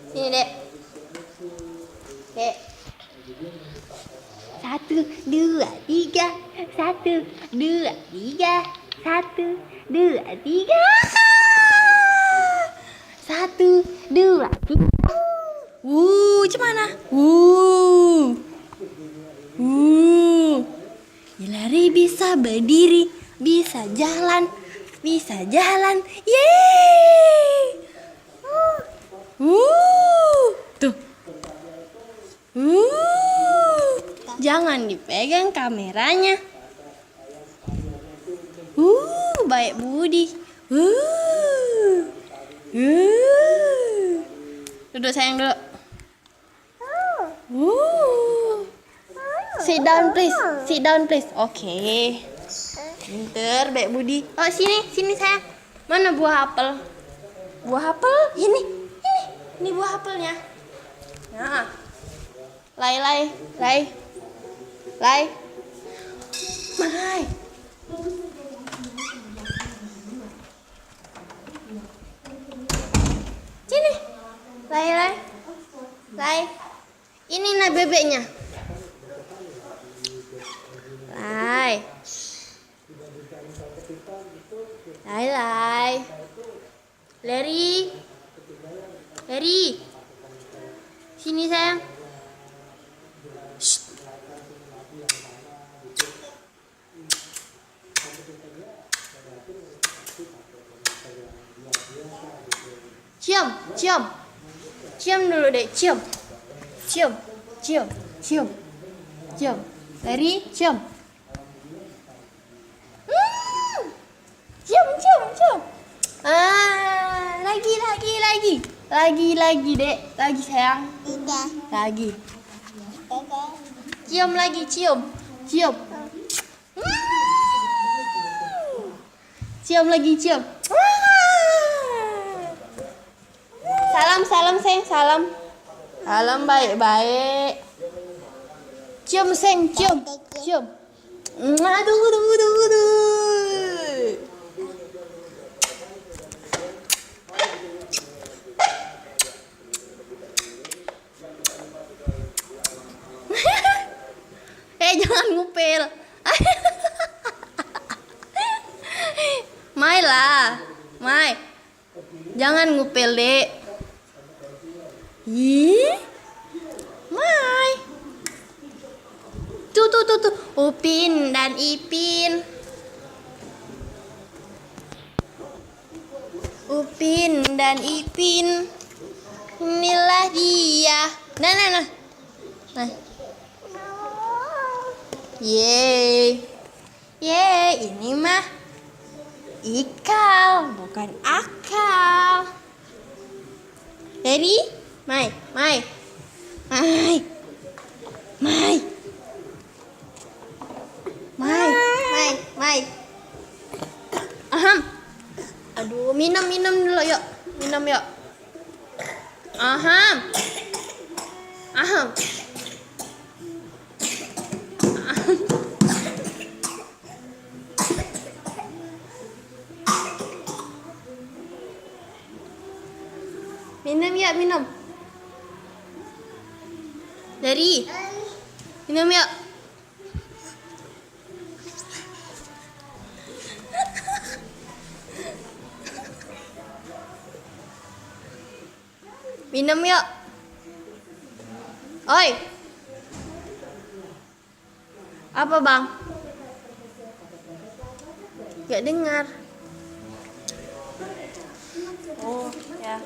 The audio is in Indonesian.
Sini, Dek. Dek. 1, 2, 3. 1, 2, 3. 1, 2, 3. 1, 2, 3. Gimana? Lari bisa berdiri, bisa jalan, bisa jalan. Yeay! Tuh. Jangan dipegang kameranya. Baik budi. Duduk sayang dulu. Sit down please. Sit down please. Oke. Pinter, baik budi. Oh, sini sayang. Mana buah apel? Buah apel? Ini buah apelnya. Nah. Lai. Mai. Sini. Lai. Ini nah bebeknya. Lai. Leri. Sini sayang. Shh. Cium dulu deh, cium. Leri, cium. Cium. Lagi, Dek. Lagi, sayang. Lagi. Cium lagi, cium. Cium lagi, cium. Salam, sayang, salam. Salam baik-baik. Cium, sayang, cium. Aduh. Jangan ngupil. Mai. Jangan ngupil, Dek. Mai. Tuh. Upin dan Ipin. Inilah dia. Nah. Yeay, ini mah ikal, bukan akal. Ready? Mai. Aham. Aduh, minum dulu yuk. Aham. Minum. Dari. Minum yuk. Minum yuk. Oi. Apa, Bang? Gak dengar. Oh, ya.